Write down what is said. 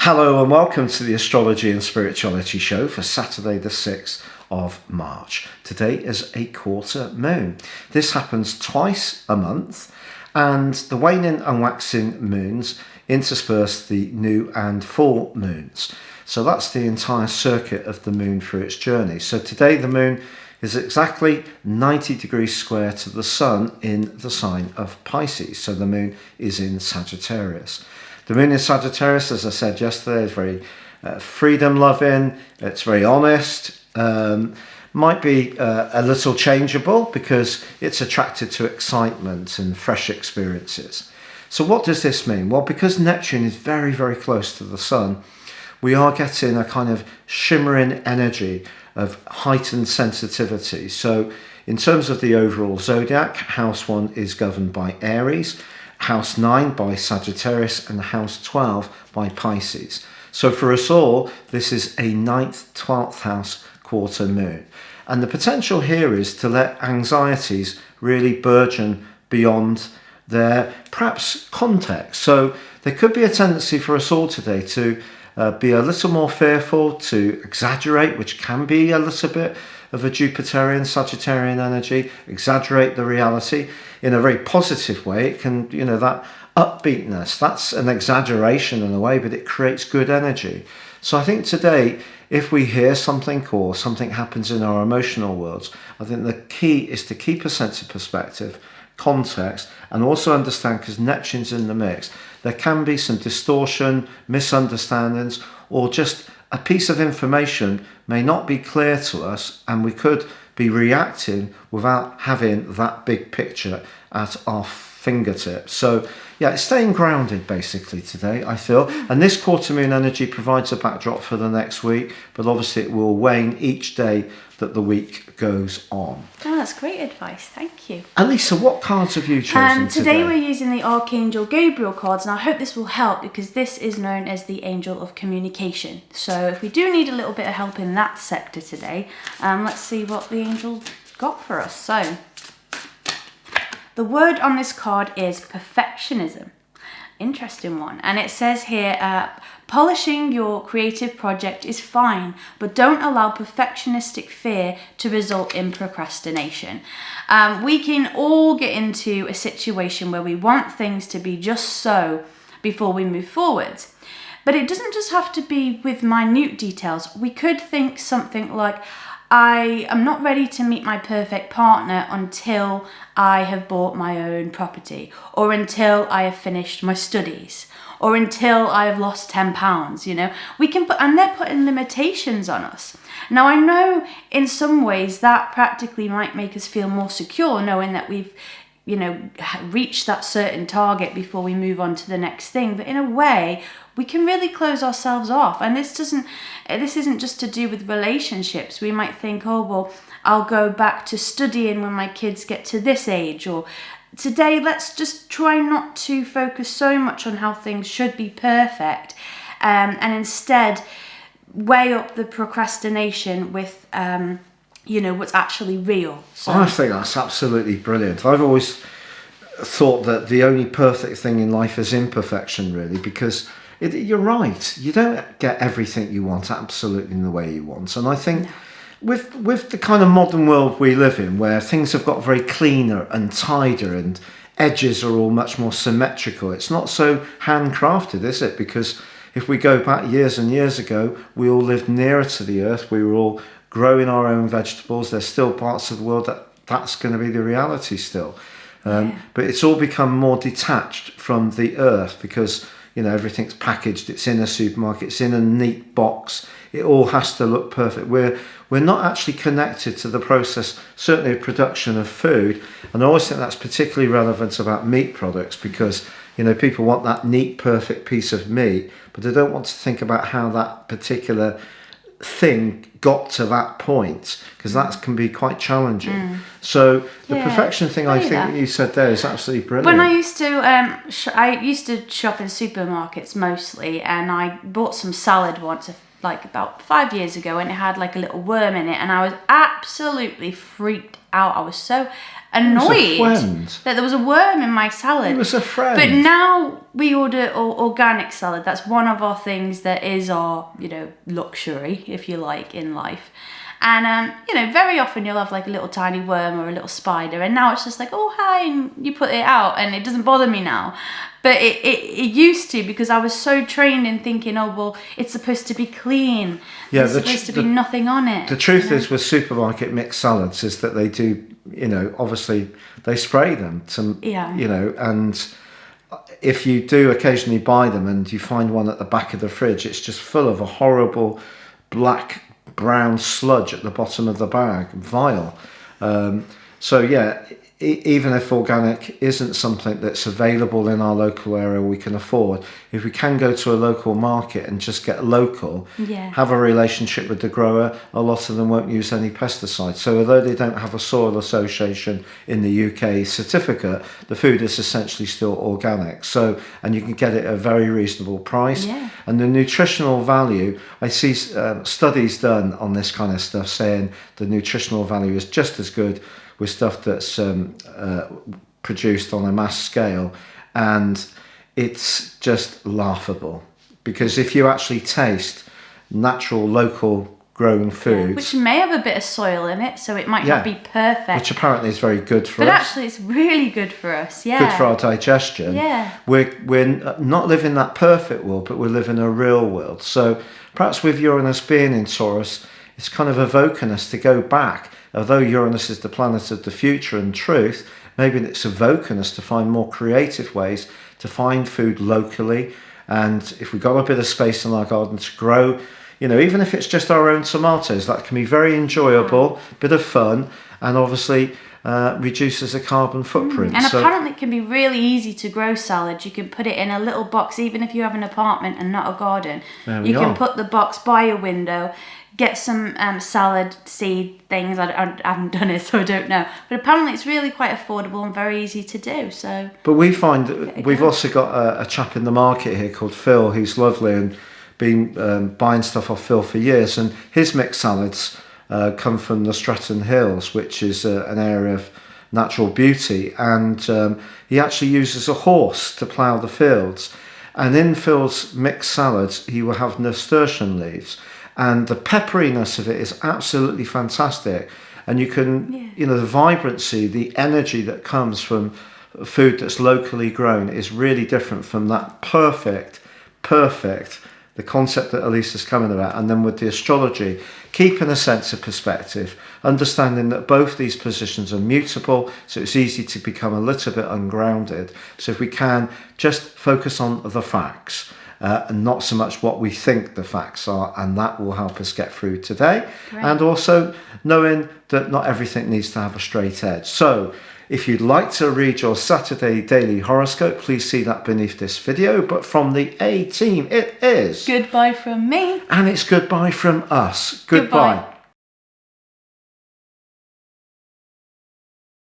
Hello and welcome to the Astrology and Spirituality show for Saturday the 6th of March. Today is a quarter moon. This happens twice a month, and the waning and waxing moons intersperse the new and full moons. So that's the entire circuit of the moon through its journey. So today the moon is exactly 90 degrees square to the sun in the sign of Pisces. So the moon is in Sagittarius. The moon in Sagittarius, as I said yesterday, is very freedom-loving. It's very honest. Might be a little changeable because it's attracted to excitement and fresh experiences. So what does this mean? Well, because Neptune is very, very close to the sun, we are getting a kind of shimmering energy of heightened sensitivity. So in terms of the overall zodiac, house 1 is governed by Aries, house 9 by Sagittarius, and house 12 by Pisces. So for us all, this is a 9th, 12th house quarter moon. And the potential here is to let anxieties really burgeon beyond their perhaps context. So there could be a tendency for us all today to be a little more fearful, to exaggerate, which can be a little bit of a Jupiterian, Sagittarian energy, exaggerate the reality in a very positive way. It can, that upbeatness, that's an exaggeration in a way, but it creates good energy. So I think today, if we hear something or something happens in our emotional worlds, I think the key is to keep a sense of perspective, context, and also understand, because Neptune's in the mix, there can be some distortion, misunderstandings, or just a piece of information may not be clear to us, and we could be reacting without having that big picture at our fingertips. So yeah, it's staying grounded basically today, I feel. And this quarter moon energy provides a backdrop for the next week, but obviously it will wane each day that the week goes on. Oh, that's great advice. Thank you. And Lisa, what cards have you chosen today? We're using the Archangel Gabriel cards, and I hope this will help because this is known as the angel of communication. So if we do need a little bit of help in that sector today, let's see what the angel got for us. So the word on this card is perfectionism. Interesting one. And it says here, polishing your creative project is fine, but don't allow perfectionistic fear to result in procrastination. We can all get into a situation where we want things to be just so before we move forward. But it doesn't just have to be with minute details. We could think something like, I am not ready to meet my perfect partner until I have bought my own property, or until I have finished my studies, or until I have lost 10 pounds, We can put, and they're putting limitations on us. Now, I know in some ways that practically might make us feel more secure, knowing that we've reach that certain target before we move on to the next thing. But in a way, we can really close ourselves off. And this isn't just to do with relationships. We might think, oh, well, I'll go back to studying when my kids get to this age. Or today, let's just try not to focus so much on how things should be perfect. And instead, weigh up the procrastination with what's actually real. So I think that's absolutely brilliant. I've always thought that the only perfect thing in life is imperfection, really, because you're right. You don't get everything you want absolutely in the way you want. And I think with the kind of modern world we live in, where things have got very cleaner and tidier and edges are all much more symmetrical, it's not so handcrafted, is it? Because if we go back years and years ago, we all lived nearer to the earth. We were all growing our own vegetables. There's still parts of the world that's going to be the reality still. But it's all become more detached from the earth because, everything's packaged. It's in a supermarket. It's in a neat box. It all has to look perfect. We're not actually connected to the process, certainly of production of food. And I always think that's particularly relevant about meat products because, people want that neat, perfect piece of meat, but they don't want to think about how that particular thing got to that point, because that can be quite challenging. So the perfection thing, I think that you said there is absolutely brilliant. When I used to shop in supermarkets mostly, and I bought some salad once like about 5 years ago, and it had like a little worm in it, and I was absolutely freaked out. I was so annoyed that there was a worm in my salad. It was a friend. But now we order organic salad. That's one of our things that is our, luxury, if you like, in life. And, very often you'll have like a little tiny worm or a little spider, and now it's just like, oh, hi, and you put it out, and it doesn't bother me now. But it used to, because I was so trained in thinking, oh, well, it's supposed to be clean. Yeah, there's supposed to be nothing on it. The truth is with supermarket mixed salads is that they do, obviously they spray them to, and if you do occasionally buy them and you find one at the back of the fridge, it's just full of a horrible brown sludge at the bottom of the bag, vile. Even if organic isn't something that's available in our local area we can afford, if we can go to a local market and just get local, have a relationship with the grower, a lot of them won't use any pesticides. So although they don't have a soil association in the UK certificate, the food is essentially still organic. So, and you can get it at a very reasonable price. Yeah. And the nutritional value, I see studies done on this kind of stuff saying the nutritional value is just as good with stuff that's produced on a mass scale, and it's just laughable, because if you actually taste natural, local grown food, which may have a bit of soil in it, so it might not be perfect, which apparently is very good for us. But actually it's really good for us, good for our digestion. We're not living that perfect world, but we're living a real world. So perhaps with Uranus being in Taurus, it's kind of evoking us to go back. Although Uranus is the planet of the future and truth, maybe it's evoking us to find more creative ways to find food locally. And if we've got a bit of space in our garden to grow, even if it's just our own tomatoes, that can be very enjoyable, bit of fun, and obviously reduces the carbon footprint. And apparently it can be really easy to grow salad. You can put it in a little box, even if you have an apartment and not a garden. You can put the box by your window, get some salad seed things. I haven't done it, so I don't know. But apparently it's really quite affordable and very easy to do. So, but we find that we've also got a chap in the market here called Phil, who's lovely and been buying stuff off Phil for years. And his mixed salads come from the Stratton Hills, which is an area of natural beauty. And he actually uses a horse to plough the fields. And in Phil's mixed salads, he will have nasturtium leaves. And the pepperiness of it is absolutely fantastic. And you can, the vibrancy, the energy that comes from food that's locally grown is really different from that perfect, the concept that Elise is coming about. And then with the astrology, keeping a sense of perspective, understanding that both these positions are mutable, so it's easy to become a little bit ungrounded. So if we can just focus on the facts, and not so much what we think the facts are, and that will help us get through today. Great. And also knowing that not everything needs to have a straight edge. So if you'd like to read your Saturday daily horoscope, please see that beneath this video. But from the A team, it is goodbye from me, and it's goodbye from us. Goodbye.